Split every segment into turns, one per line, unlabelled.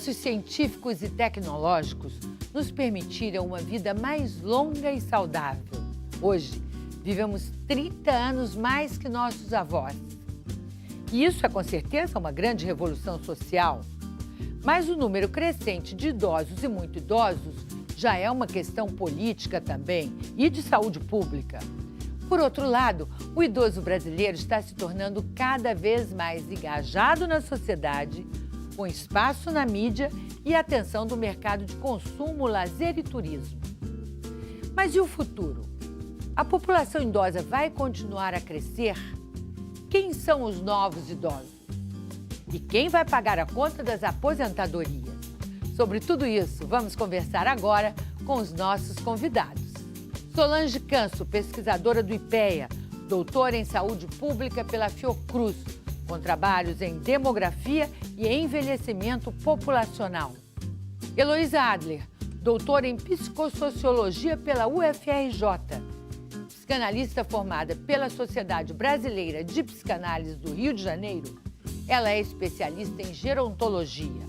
Avanços científicos e tecnológicos nos permitiram uma vida mais longa e saudável. Hoje, vivemos 30 anos mais que nossos avós. E isso é, com certeza, uma grande revolução social. Mas o número crescente de idosos e muito idosos já é uma questão política também e de saúde pública. Por outro lado, o idoso brasileiro está se tornando cada vez mais engajado na sociedade, com espaço na mídia e atenção do mercado de consumo, lazer e turismo. Mas e o futuro? A população idosa vai continuar a crescer? Quem são os novos idosos? E quem vai pagar a conta das aposentadorias? Sobre tudo isso, vamos conversar agora com os nossos convidados. Solange Canso, pesquisadora do IPEA, doutora em saúde pública pela Fiocruz, com trabalhos em demografia e envelhecimento populacional. Heloísa Adler, doutora em psicossociologia pela UFRJ, psicanalista formada pela Sociedade Brasileira de Psicanálise do Rio de Janeiro. Ela é especialista em gerontologia.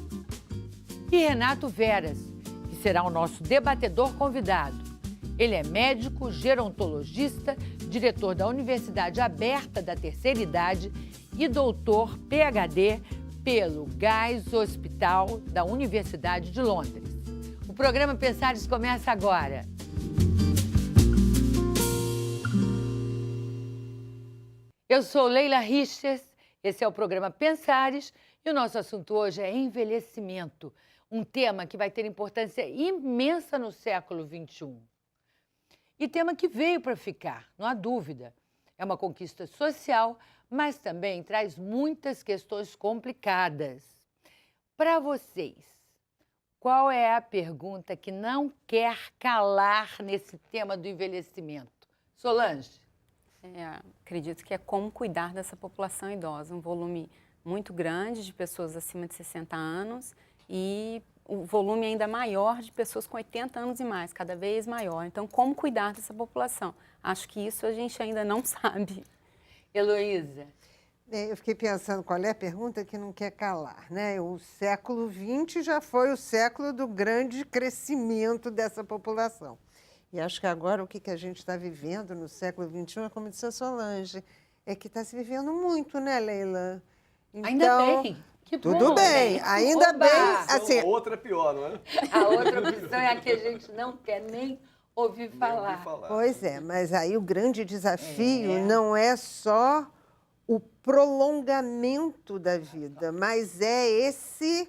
E Renato Veras, que será o nosso debatedor convidado. Ele é médico, gerontologista, diretor da Universidade Aberta da Terceira Idade e doutor PhD pelo Guy's Hospital da Universidade de Londres. O programa Pensares começa agora. Eu sou Leila Riches, esse é o programa Pensares e o nosso assunto hoje é envelhecimento, um tema que vai ter importância imensa no século XXI. E tema que veio para ficar, não há dúvida. É uma conquista social, mas também traz muitas questões complicadas. Para vocês, qual é a pergunta que não quer calar nesse tema do envelhecimento? Solange?
Acredito que é como cuidar dessa população idosa, um volume muito grande de pessoas acima de 60 anos e o volume ainda maior de pessoas com 80 anos e mais, cada vez maior. Então, como cuidar dessa população? Acho que isso a gente ainda não sabe.
Heloísa?
Eu fiquei pensando qual é a pergunta que não quer calar, né? O século XX já foi o século do grande crescimento dessa população. E acho que agora o que a gente está vivendo no século XXI, é como disse a Solange, é que está se vivendo muito, né, Leila?
Então, ainda bem. Que
tudo
bom,
bem,
né?
Ainda bem.
Assim, a outra é pior, não é?
A outra opção é a que a gente não quer nem ouvir falar.
Pois é, mas aí o grande desafio não é só o prolongamento da vida, mas é esse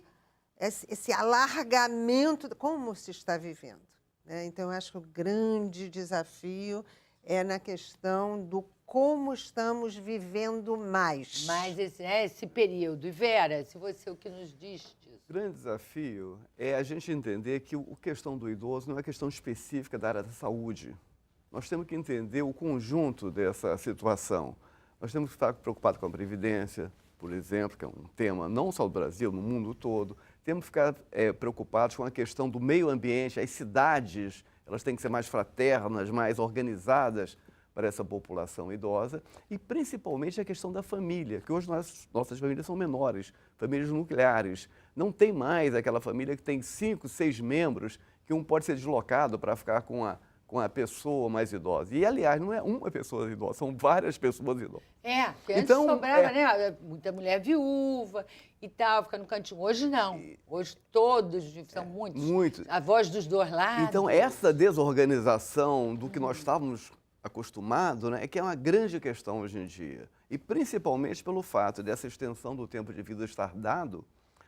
alargamento, como se está vivendo. Né? Então, eu acho que o grande desafio é na questão do como estamos vivendo mais.
Mas esse período. E Vera, se você o que nos diz disso?
O grande desafio é a gente entender que a questão do idoso não é questão específica da área da saúde. Nós temos que entender o conjunto dessa situação. Nós temos que estar preocupados com a previdência, por exemplo, que é um tema não só do Brasil, no mundo todo. Temos que ficar preocupados com a questão do meio ambiente. As cidades, elas têm que ser mais fraternas, mais organizadas para essa população idosa e principalmente a questão da família, que hoje nossas famílias são menores, famílias nucleares. Não tem mais aquela família que tem 5, 6 membros, que um pode ser deslocado para ficar com a pessoa mais idosa. E, aliás, não é uma pessoa idosa, são várias pessoas idosas.
Porque antes sobrava, né? Muita mulher viúva e tal, fica no cantinho. Hoje não. Hoje todos, são muitos. A voz dos dois lados.
Então, essa desorganização do que nós estávamos acostumado, né, é que é uma grande questão hoje em dia. E principalmente pelo fato dessa extensão do tempo de vida estar dado.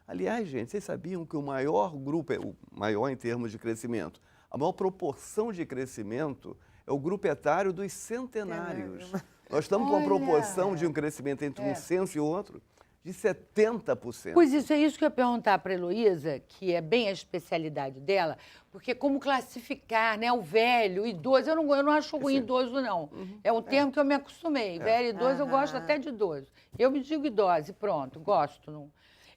Aliás, gente, vocês sabiam que o maior grupo, o maior em termos de crescimento, a maior proporção de crescimento é o grupo etário dos centenários. Nós estamos com uma proporção de um crescimento entre um censo e outro de 70%.
Pois isso, é isso que eu ia perguntar para a Heloísa, que é bem a especialidade dela, porque como classificar, né, o velho, o idoso, eu não acho ruim idoso, não. É um termo que eu me acostumei. Velho e idoso, eu gosto até de idoso. Eu me digo idosa e pronto, gosto. Não.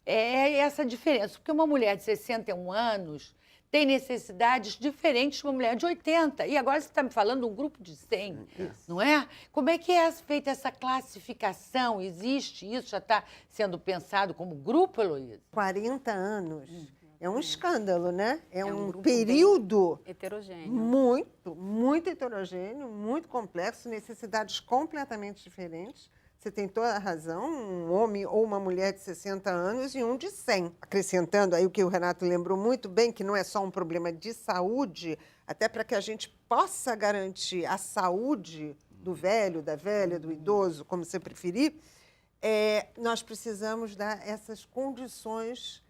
É essa diferença, porque uma mulher de 61 anos tem necessidades diferentes de uma mulher de 80. E agora você está me falando de um grupo de 100, não é? Como é que é feita essa classificação? Existe isso? Já está sendo pensado como grupo, Heloísa?
40 anos É um escândalo, né? É um
grupo
período
heterogêneo.
muito heterogêneo, muito complexo, necessidades completamente diferentes. Você tem toda a razão, um homem ou uma mulher de 60 anos e um de 100. Acrescentando aí o que o Renato lembrou muito bem, que não é só um problema de saúde, até para que a gente possa garantir a saúde do velho, da velha, do idoso, como você preferir, nós precisamos dar essas condições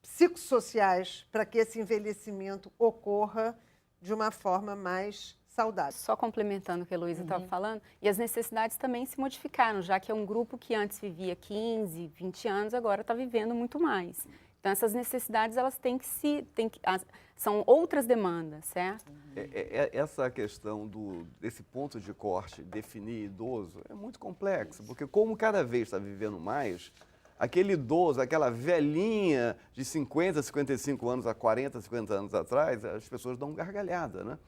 psicossociais para que esse envelhecimento ocorra de uma forma mais saudável.
Só complementando o que a Heloísa estava falando, e as necessidades também se modificaram, já que é um grupo que antes vivia 15, 20 anos, agora está vivendo muito mais. Então, essas necessidades, elas são outras demandas, certo?
Essa questão desse ponto de corte, definir idoso, é muito complexo, porque como cada vez está vivendo mais, aquele idoso, aquela velhinha de 50, 55 anos a 40, 50 anos atrás, as pessoas dão gargalhada, né?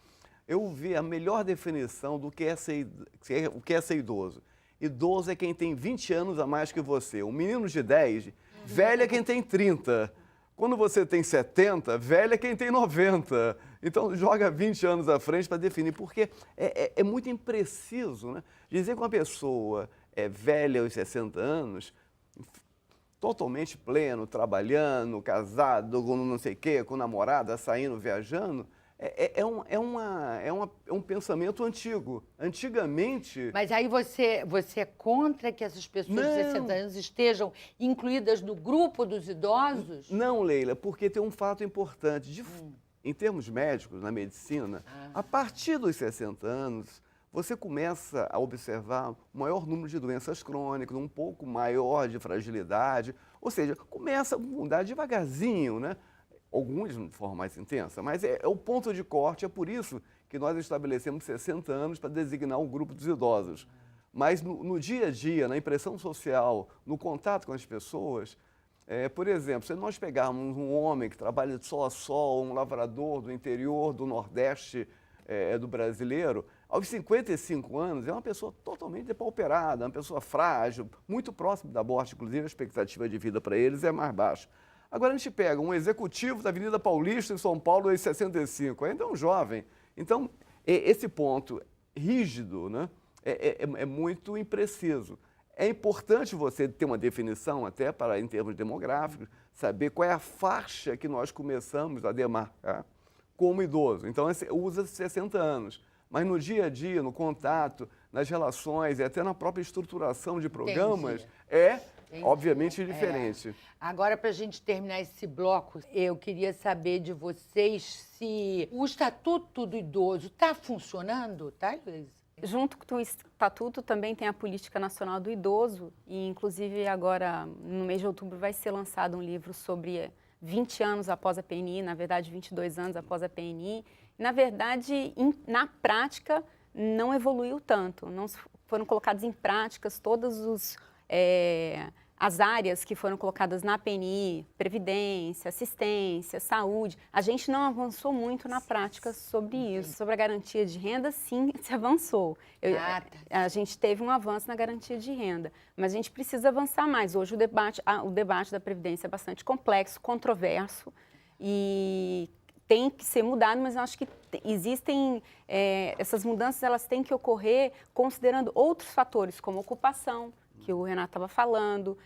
Eu vi a melhor definição do que é ser idoso. Idoso é quem tem 20 anos a mais que você. Um menino de 10, velho é quem tem 30. Quando você tem 70, velho é quem tem 90. Então, joga 20 anos à frente para definir, porque é muito impreciso, né? Dizer que uma pessoa é velha aos 60 anos, totalmente pleno, trabalhando, casado, com não sei o quê, com namorada, saindo, viajando, é um pensamento antigo. Antigamente...
Mas aí você é contra que essas pessoas de 60 anos estejam incluídas no grupo dos idosos?
Não, Leila, porque tem um fato importante. Em termos médicos, na medicina, a partir dos 60 anos, você começa a observar um maior número de doenças crônicas, um pouco maior de fragilidade, ou seja, começa a mudar devagarzinho, né? Alguns de forma mais intensa, mas é o ponto de corte, é por isso que nós estabelecemos 60 anos para designar o grupo dos idosos. Mas no dia a dia, na impressão social, no contato com as pessoas, por exemplo, se nós pegarmos um homem que trabalha de sol a sol, um lavrador do interior do Nordeste do brasileiro, aos 55 anos é uma pessoa totalmente depauperada, uma pessoa frágil, muito próximo da morte, inclusive a expectativa de vida para eles é mais baixa. Agora a gente pega um executivo da Avenida Paulista, em São Paulo, aos 65, ainda é um jovem. Então, esse ponto rígido, né, é muito impreciso. É importante você ter uma definição, até para em termos demográficos, saber qual é a faixa que nós começamos a demarcar como idoso. Então, usa 60 anos. Mas no dia a dia, no contato, nas relações e até na própria estruturação de programas, obviamente diferente.
Agora, para a gente terminar esse bloco, eu queria saber de vocês se o Estatuto do Idoso está funcionando, tá, Luiz?
Junto com o Estatuto também tem a Política Nacional do Idoso e, inclusive, agora, no mês de outubro, vai ser lançado um livro sobre 20 anos após a PNI, na verdade, 22 anos após a PNI. Na verdade, na prática, não evoluiu tanto, não foram colocadas em práticas todas as áreas que foram colocadas na PNI, previdência, assistência, saúde. A gente não avançou muito na prática sobre isso. Sobre a garantia de renda, sim, se avançou. A gente teve um avanço na garantia de renda, mas a gente precisa avançar mais. Hoje o debate da previdência é bastante complexo, controverso e tem que ser mudado, mas eu acho que existem, essas mudanças elas têm que ocorrer considerando outros fatores, como ocupação, que o Renato estava falando,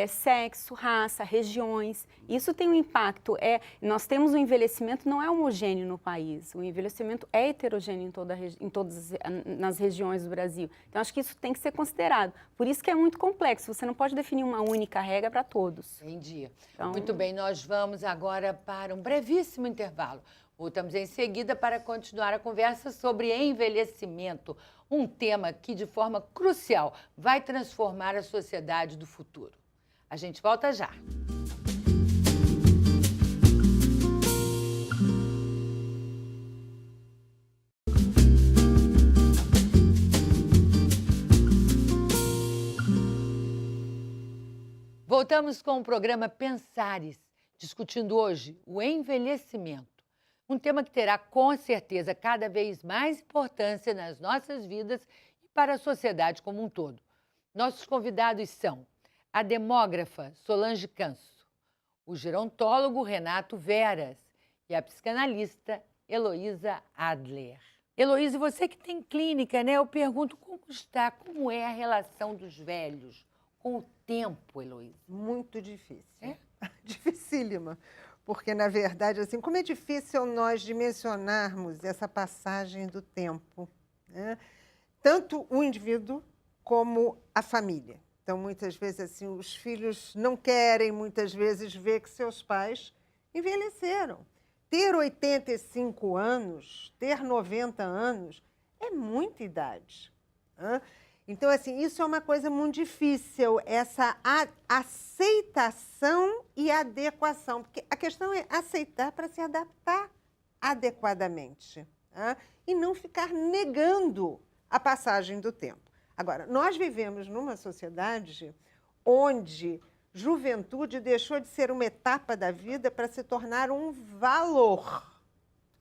sexo, raça, regiões. Isso tem um impacto. Nós temos um envelhecimento, não é homogêneo no país. O envelhecimento é heterogêneo em todas nas regiões do Brasil. Então, acho que isso tem que ser considerado. Por isso que é muito complexo. Você não pode definir uma única regra para todos.
Entendi. Então, muito bem, nós vamos agora para um brevíssimo intervalo. Voltamos em seguida para continuar a conversa sobre envelhecimento, um tema que, de forma crucial, vai transformar a sociedade do futuro. A gente volta já. Voltamos com o programa Pensares, discutindo hoje o envelhecimento. Um tema que terá, com certeza, cada vez mais importância nas nossas vidas e para a sociedade como um todo. Nossos convidados são a demógrafa Solange Canso, o gerontólogo Renato Veras e a psicanalista Heloísa Adler. Heloísa, você que tem clínica, né? Eu pergunto como é a relação dos velhos com o tempo, Heloísa?
Muito difícil.
É?
Dificílima. Porque, na verdade, assim, como é difícil nós dimensionarmos essa passagem do tempo, né? Tanto o indivíduo como a família. Então, muitas vezes, assim, os filhos não querem, muitas vezes, ver que seus pais envelheceram. Ter 85 anos, ter 90 anos, é muita idade. Né? Então, assim, isso é uma coisa muito difícil, essa aceitação e adequação. Porque a questão é aceitar para se adaptar adequadamente. Né? E não ficar negando a passagem do tempo. Agora, nós vivemos numa sociedade onde juventude deixou de ser uma etapa da vida para se tornar um valor.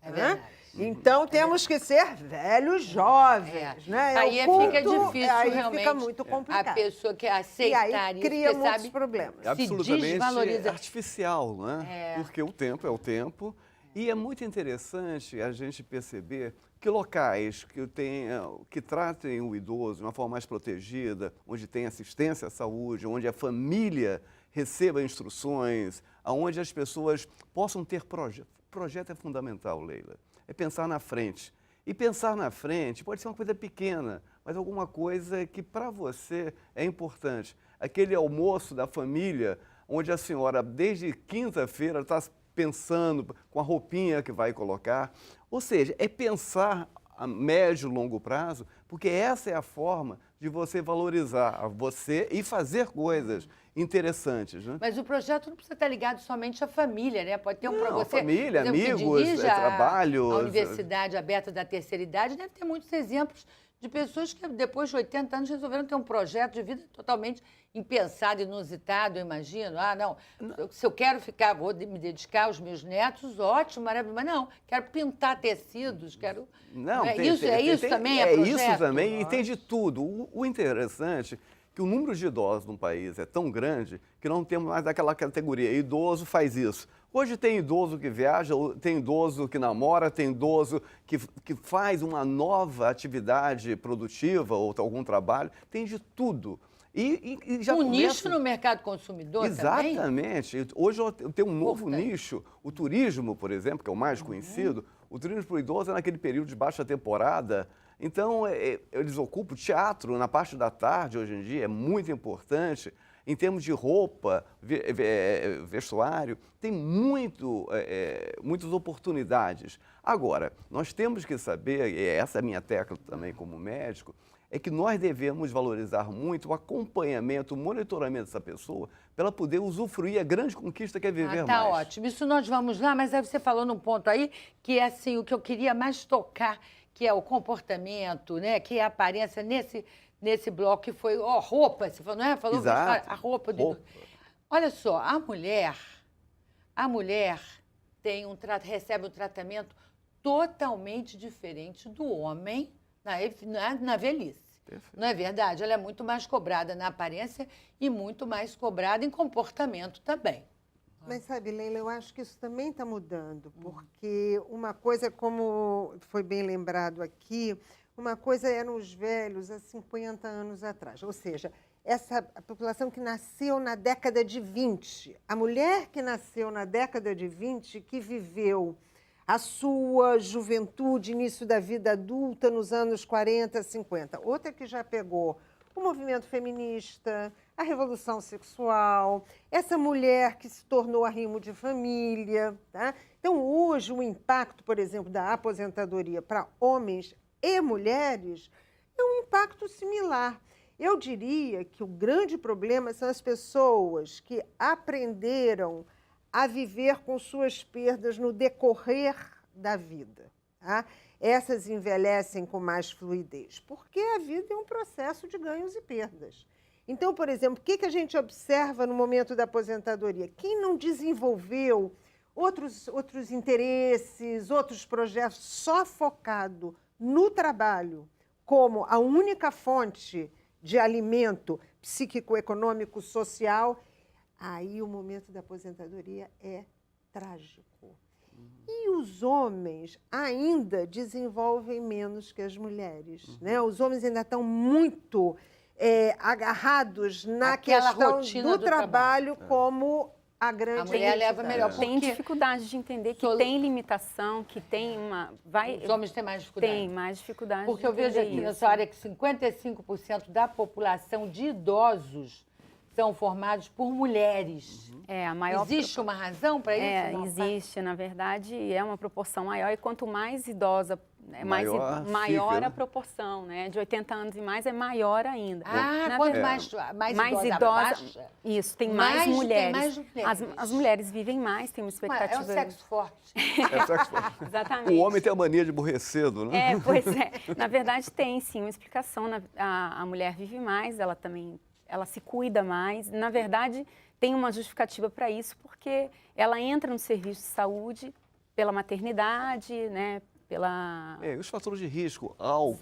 É verdade.
Então, temos que ser velhos jovens. Né?
Aí fica difícil,
aí
realmente,
fica muito complicado.
a pessoa que aceitar
e aí
isso,
cria
porque,
muitos
sabe,
problemas.
É absolutamente
desvaloriza.
artificial, né? Porque o tempo é o tempo. E é muito interessante a gente perceber que locais que tratem o idoso de uma forma mais protegida, onde tem assistência à saúde, onde a família receba instruções, onde as pessoas possam ter projeto. Projeto é fundamental, Leila. É pensar na frente. E pensar na frente pode ser uma coisa pequena, mas alguma coisa que para você é importante. Aquele almoço da família, onde a senhora, desde quinta-feira, está pensando com a roupinha que vai colocar. Ou seja, é pensar a médio e longo prazo, porque essa é a forma de você valorizar você e fazer coisas interessantes. Né?
Mas o projeto não precisa estar ligado somente à família, né? Pode ter para você,
família,
por exemplo,
amigos,
que dirige
trabalho.
A Universidade Aberta da Terceira Idade deve ter muitos exemplos de pessoas que depois de 80 anos resolveram ter um projeto de vida totalmente impensado, inusitado, eu imagino. Ah, não, se eu quero ficar, vou me dedicar aos meus netos, ótimo, maravilhoso. Mas não, quero pintar tecidos, quero...
Não,
isso também é projeto?
Isso também, e tem de tudo. O interessante é que o número de idosos no país é tão grande que não temos mais aquela categoria, idoso faz isso. Hoje tem idoso que viaja, tem idoso que namora, tem idoso que faz uma nova atividade produtiva ou algum trabalho, tem de tudo. E já
nicho no mercado consumidor também?
Exatamente. Hoje eu tenho um novo nicho, o turismo, por exemplo, que é o mais conhecido. O turismo para o idoso é naquele período de baixa temporada. Então, eles ocupam o teatro na parte da tarde, hoje em dia, é muito importante. Em termos de roupa, vestuário, tem muitas oportunidades. Agora, nós temos que saber, e essa é a minha tecla também como médico, é que nós devemos valorizar muito o acompanhamento, o monitoramento dessa pessoa, para ela poder usufruir a grande conquista que é viver mais.
Tá ótimo. Isso nós vamos lá, mas aí você falou num ponto aí que é assim, o que eu queria mais tocar, que é o comportamento, né? Que é a aparência nesse bloco que foi roupa, você falou, não é? Falou
Exato.
A roupa do... Olha só, a mulher recebe um tratamento totalmente diferente do homem na velhice. Perfeito. Não é verdade? Ela é muito mais cobrada na aparência e muito mais cobrada em comportamento também.
Mas sabe, Leila, eu acho que isso também está mudando, porque uma coisa, como foi bem lembrado aqui, uma coisa eram os velhos há 50 anos atrás, ou seja, a população que nasceu na década de 20, a mulher que nasceu na década de 20, que viveu a sua juventude, início da vida adulta nos anos 40, 50. Outra que já pegou o movimento feminista, a revolução sexual, essa mulher que se tornou arrimo de família. Tá? Então, hoje, o impacto, por exemplo, da aposentadoria para homens e mulheres é um impacto similar. Eu diria que o grande problema são as pessoas que aprenderam a viver com suas perdas no decorrer da vida. Tá? Essas envelhecem com mais fluidez, porque a vida é um processo de ganhos e perdas. Então, por exemplo, o que a gente observa no momento da aposentadoria? Quem não desenvolveu outros interesses, outros projetos, só focado no trabalho como a única fonte de alimento psíquico, econômico, social, aí o momento da aposentadoria é trágico. E os homens ainda desenvolvem menos que as mulheres, né? Os homens ainda estão muito agarrados na
Aquela
questão
rotina
do trabalho como a grande...
A mulher leva melhor.
Tem
Porque
dificuldade de entender que tem limitação, que tem uma...
os homens têm mais dificuldade.
Tem mais dificuldade.
Porque eu vejo aqui nessa área que 55% da população de idosos são formados por mulheres.
A maior
Existe uma razão para isso? Não,
existe, na verdade, é uma proporção maior. E quanto mais idosa, maior
fica,
a proporção, né? De 80 anos e mais é maior ainda.
Quanto mais idosa baixa,
isso, tem mais mulheres.
Tem mais mulheres.
As mulheres vivem mais, tem uma expectativa...
É o sexo forte.
É sexo forte.
Exatamente.
O homem tem a mania de morrer cedo, né?
Pois é. Na verdade, tem sim uma explicação. A mulher vive mais, ela se cuida mais. Na verdade, tem uma justificativa para isso, porque ela entra no serviço de saúde pela maternidade, né?
Os fatores de risco, álcool,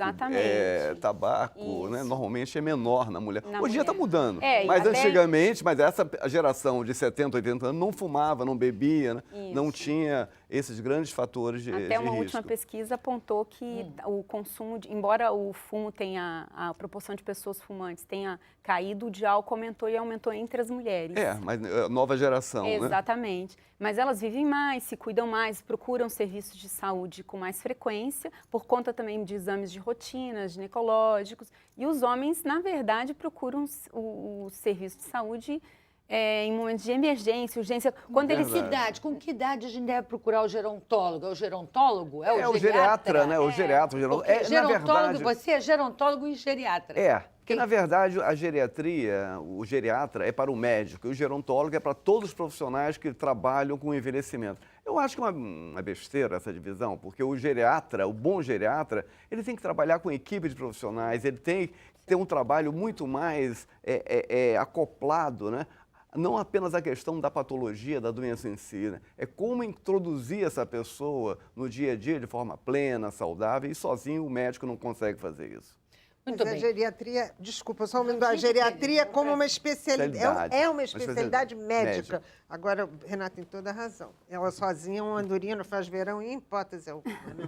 tabaco, né? Normalmente é menor na mulher. Hoje em dia está mudando, mas antigamente, essa geração de 70, 80 anos não fumava, não bebia, né? Não tinha esses grandes fatores de risco.
Até uma última pesquisa apontou que o consumo, embora o fumo tenha, a proporção de pessoas fumantes tenha caído, o de álcool aumentou e aumentou entre as mulheres.
Mas nova geração,
Exatamente.
Né?
Mas elas vivem mais, se cuidam mais, procuram serviços de saúde com mais frequência, por conta também de exames de rotina, ginecológicos. E os homens, na verdade, procuram o serviço de saúde em momentos de emergência, urgência.
Com que idade a gente deve procurar o gerontólogo? É o gerontólogo?
É o geriatra, né? O geriatra.
Gerontólogo, você é gerontólogo e geriatra.
Porque, na verdade, a geriatria, o geriatra é para o médico e o gerontólogo é para todos os profissionais que trabalham com envelhecimento. Eu acho que é uma besteira essa divisão, porque o geriatra, o bom geriatra, ele tem que trabalhar com equipe de profissionais, ele tem que ter um trabalho muito mais acoplado, né? Não apenas a questão da patologia, da doença em si, né? É como introduzir essa pessoa no dia a dia de forma plena, saudável, e sozinho o médico não consegue fazer isso.
Mas a geriatria, desculpa, só um minuto, a geriatria como uma especialidade, é uma especialidade médica. Agora, Renata tem toda a razão. Ela sozinha, uma andorinha, não faz verão em hipótese alguma, né?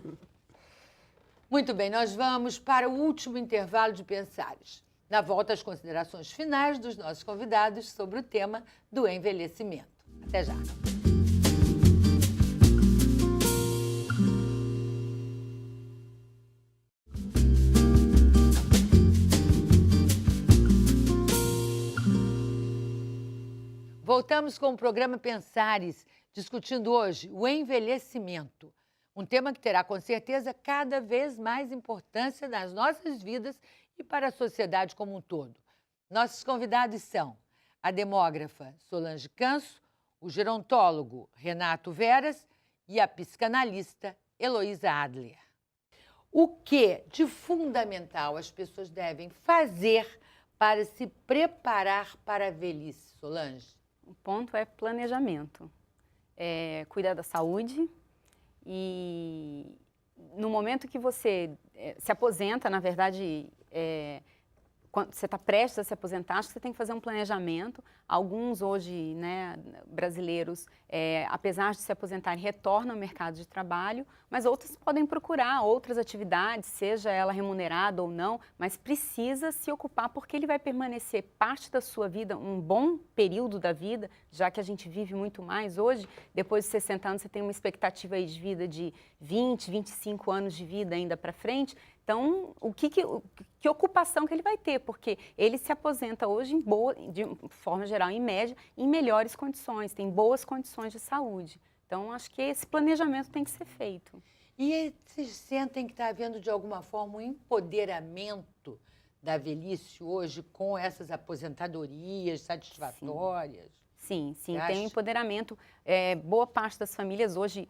Muito bem, nós vamos para o último intervalo de Pensares. Na volta, as considerações finais dos nossos convidados sobre o tema do envelhecimento. Até já. Voltamos com o programa Pensares, discutindo hoje o envelhecimento. Um tema que terá, com certeza, cada vez mais importância nas nossas vidas e para a sociedade como um todo. Nossos convidados são a demógrafa Solange Canso, o gerontólogo Renato Veras e a psicanalista Heloísa Adler. O que de fundamental as pessoas devem fazer para se preparar para a velhice, Solange?
O ponto é planejamento, cuidar da saúde e no momento que você se aposenta, na verdade, quando você está prestes a se aposentar, acho que você tem que fazer um planejamento. Alguns hoje, né, brasileiros, apesar de se aposentarem, retornam ao mercado de trabalho, mas outros podem procurar outras atividades, seja ela remunerada ou não, mas precisa se ocupar porque ele vai permanecer parte da sua vida, um bom período da vida, já que a gente vive muito mais hoje. Depois de 60 anos, você tem uma expectativa aí de vida de 20, 25 anos de vida ainda para frente. Então, que ocupação que ele vai ter? Porque ele se aposenta hoje de forma geral, em média, em melhores condições, tem boas condições de saúde. Então, acho que esse planejamento tem que ser feito.
E vocês sentem que está havendo, de alguma forma, um empoderamento da velhice hoje com essas aposentadorias satisfatórias?
Sim, tem empoderamento. Boa parte das famílias hoje...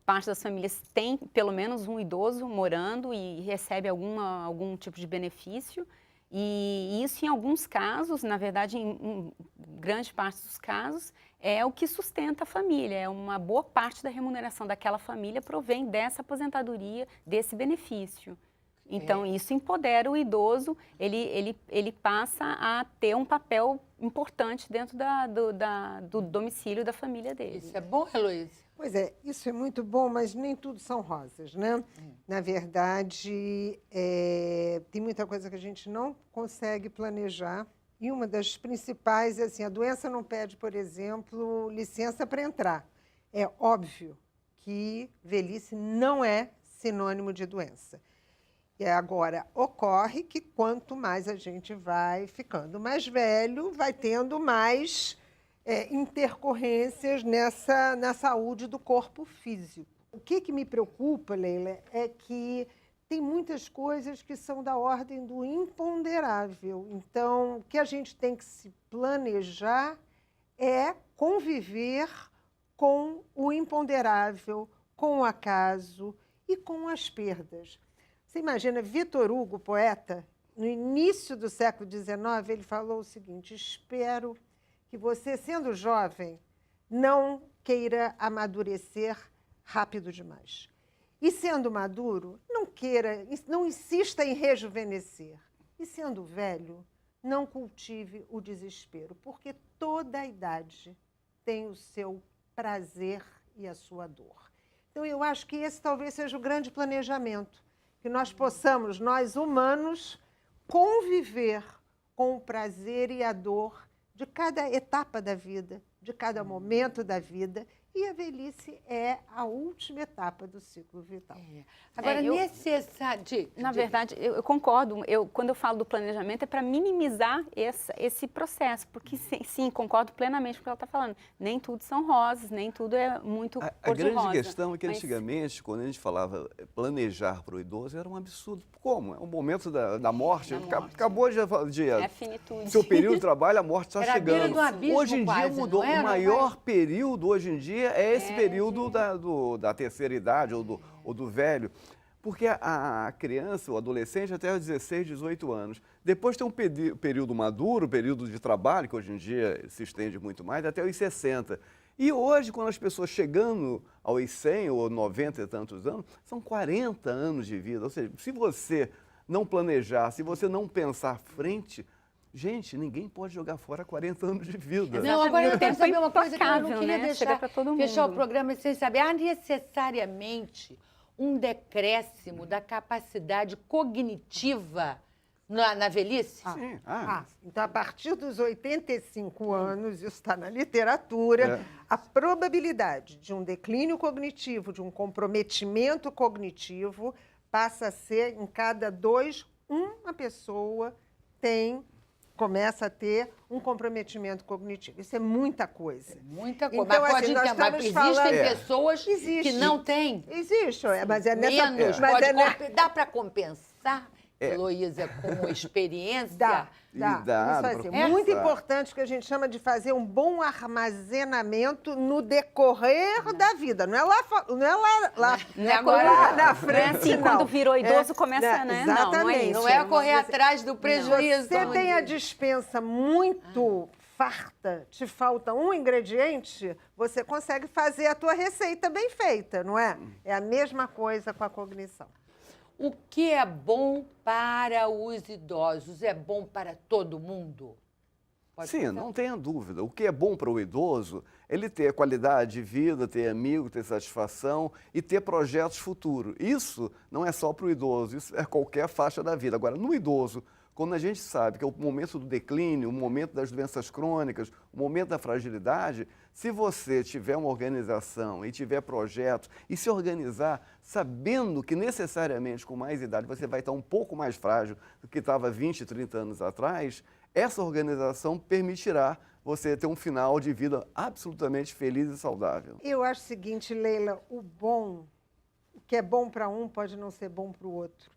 Parte das famílias tem pelo menos um idoso morando e recebe algum tipo de benefício. E isso, em alguns casos, na verdade, em grande parte dos casos, é o que sustenta a família. É uma boa parte da remuneração daquela família provém dessa aposentadoria, desse benefício. Então, isso empodera o idoso, ele passa a ter um papel importante dentro do domicílio da família dele.
Isso é bom, Heloísa?
Pois é, isso é muito bom, mas nem tudo são rosas, né? Na verdade, tem muita coisa que a gente não consegue planejar. E uma das principais é assim, a doença não pede, por exemplo, licença para entrar. É óbvio que velhice não é sinônimo de doença. E agora, ocorre que quanto mais a gente vai ficando mais velho, vai tendo mais intercorrências na saúde do corpo físico. O que me preocupa, Leila, é que tem muitas coisas que são da ordem do imponderável. Então, o que a gente tem que se planejar é conviver com o imponderável, com o acaso e com as perdas. Você imagina, Vitor Hugo, poeta, no início do século XIX, ele falou o seguinte: espero que você, sendo jovem, não queira amadurecer rápido demais. E sendo maduro, não insista em rejuvenescer. E sendo velho, não cultive o desespero, porque toda a idade tem o seu prazer e a sua dor. Então, eu acho que esse talvez seja o grande planejamento, que nós possamos, nós humanos, conviver com o prazer e a dor de cada etapa da vida, de cada momento da vida, e a velhice é a última etapa do ciclo vital.
Agora,
Na verdade, eu concordo. Quando eu falo do planejamento, é para minimizar esse processo, porque sim, concordo plenamente com o que ela está falando. Nem tudo são rosas, nem tudo é muito cor-de-rosa.
A grande questão é que antigamente, quando a gente falava planejar para o idoso, era um absurdo. Como? É o momento da morte. Acabou de
é finitude.
Seu período de trabalho, a morte está chegando.
Beira do abismo,
hoje em dia
quase,
mudou.
não era,
o maior período hoje em dia é esse período da terceira idade ou do velho. Porque a criança, o adolescente, até os 16, 18 anos. Depois tem um período maduro, período de trabalho, que hoje em dia se estende muito mais, até os 60. E hoje, quando as pessoas chegando aos 100 ou 90 e tantos anos, são 40 anos de vida. Ou seja, se você não planejar, se você não pensar à frente, gente, ninguém pode jogar fora 40 anos de vida.
Não, agora eu quero saber uma coisa que eu não queria
né?
deixar
para todo mundo.
fechar o programa sem saber. Há necessariamente um decréscimo da capacidade cognitiva na velhice?
Sim.
Então, a partir dos 85 anos, isso está na literatura, a probabilidade de um declínio cognitivo, de um comprometimento cognitivo, passa a ser, em cada 2, uma pessoa começa a ter um comprometimento cognitivo. Isso é muita coisa.
Muita coisa.
Então,
mas
assim,
existem pessoas que não têm.
Existe, mas é nessa...
Menos. Dá para compensar, Heloísa, com experiência?
Dá. Isso é muito
compensar.
importante, que a gente chama de fazer um bom armazenamento no decorrer da vida. Não é lá na frente,
não é assim, quando virou idoso, começa, né?
Exatamente.
Não é correr atrás do prejuízo.
Você tem a dispensa muito farta, te falta um ingrediente, você consegue fazer a tua receita bem feita, não é? É a mesma coisa com a cognição.
O que é bom para os idosos é bom para todo mundo?
Sim, não tenha dúvida. O que é bom para o idoso, ele ter qualidade de vida, ter amigos, ter satisfação e ter projetos futuros. Isso não é só para o idoso, isso é qualquer faixa da vida. Agora, no idoso, quando a gente sabe que é o momento do declínio, o momento das doenças crônicas, o momento da fragilidade, se você tiver uma organização e tiver projetos e se organizar sabendo que necessariamente com mais idade você vai estar um pouco mais frágil do que estava 20, 30 anos atrás, essa organização permitirá você ter um final de vida absolutamente feliz e saudável.
Eu acho o seguinte, Leila, o que é bom para um pode não ser bom para o outro.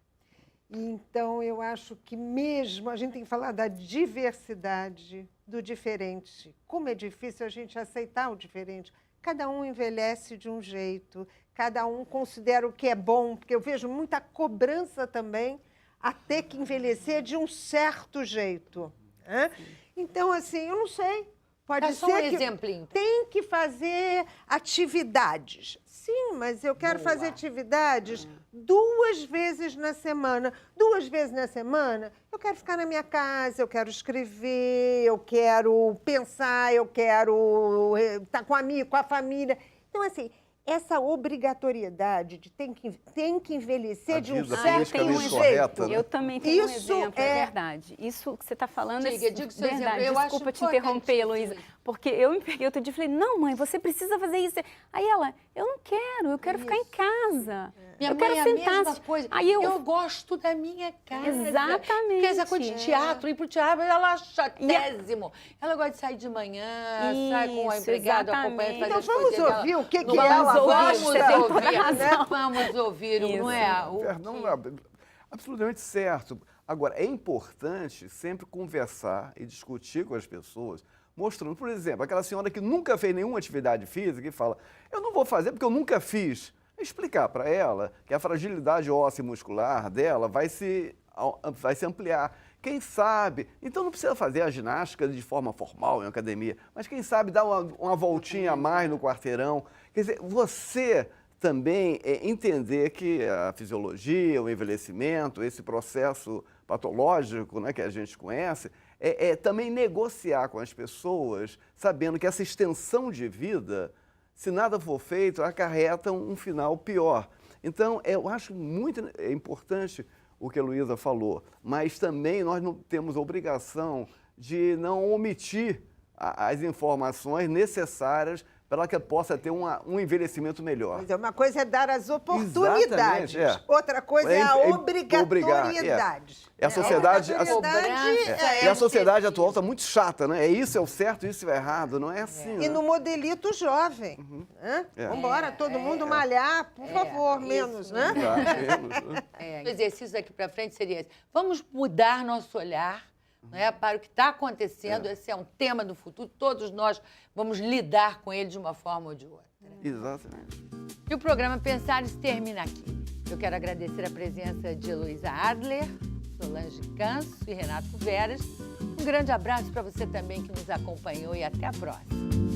Então, eu acho que mesmo a gente tem que falar da diversidade, do diferente. Como é difícil a gente aceitar o diferente. Cada um envelhece de um jeito, cada um considera o que é bom, porque eu vejo muita cobrança também a ter que envelhecer de um certo jeito. Né? Então, assim, eu não sei. Pode ser
só um
que
exemplinho.
Tem que fazer atividades. Sim, mas eu quero
Boa.
fazer atividades 2 vezes na semana. 2 vezes na semana, eu quero ficar na minha casa, eu quero escrever, eu quero pensar, eu quero estar com amigo, com a família. Então, assim, essa obrigatoriedade de tem que envelhecer
A
de um
vida
certo
politicamente correta,
jeito.
né?
Eu também tenho
Isso
um exemplo,
é-
é verdade. Isso que você está falando
Diga,
é
diga o seu
verdade.
exemplo. Eu acho
Desculpa te interromper,
importantíssimo
Heloísa.
isso.
Porque eu me peguei outro dia e falei, não, mãe, você precisa fazer isso. Aí ela, eu não quero, eu quero ficar em casa.
Minha
eu
mãe
quero
é a
sentar.
mesma coisa.
Aí eu
gosto da minha casa.
Exatamente.
Porque essa coisa de teatro, ir pro teatro, ela acha chatésimo. Ela gosta de sair de manhã, sai com a
Isso,
empregada,
exatamente.
acompanhante, fazer
Então
as
vamos
coisinhas dela.
ouvir o que
Não,
ela
vamos
gosta.
ouvir,
razão.
vamos ouvir, não é? O
Fernando, absolutamente certo. Agora, é importante sempre conversar e discutir com as pessoas, mostrando, por exemplo, aquela senhora que nunca fez nenhuma atividade física e fala, eu não vou fazer porque eu nunca fiz. Explicar para ela que a fragilidade óssea e muscular dela vai se ampliar. Quem sabe, então não precisa fazer a ginástica de forma formal em academia, mas quem sabe dar uma voltinha a mais no quarteirão. Quer dizer, você também entender que a fisiologia, o envelhecimento, esse processo patológico, né, que a gente conhece, também negociar com as pessoas, sabendo que essa extensão de vida, se nada for feito, acarreta um final pior. Então, eu acho muito importante o que a Heloísa falou, mas também nós não temos obrigação de não omitir as informações necessárias para que possa ter um envelhecimento melhor.
Mas uma coisa é dar as oportunidades,
Exatamente,
outra coisa é a obrigatoriedade.
É a sociedade,
A obrigatoriedade
e a sociedade atual está muito chata, né? Isso é o certo, isso é o errado, não é assim.
E
né?
no modelito jovem. Né? Vamos embora, todo mundo malhar, por favor, menos, né?
O exercício daqui para frente seria esse. Vamos mudar nosso olhar, né, para o que está acontecendo. Esse é um tema do futuro. Todos nós vamos lidar com ele de uma forma ou de outra.
Exatamente.
E o programa Pensares termina aqui. Eu quero agradecer a presença de Heloísa Adler, Solange Canso e Renato Veras. Um grande abraço para você também que nos acompanhou e até a próxima.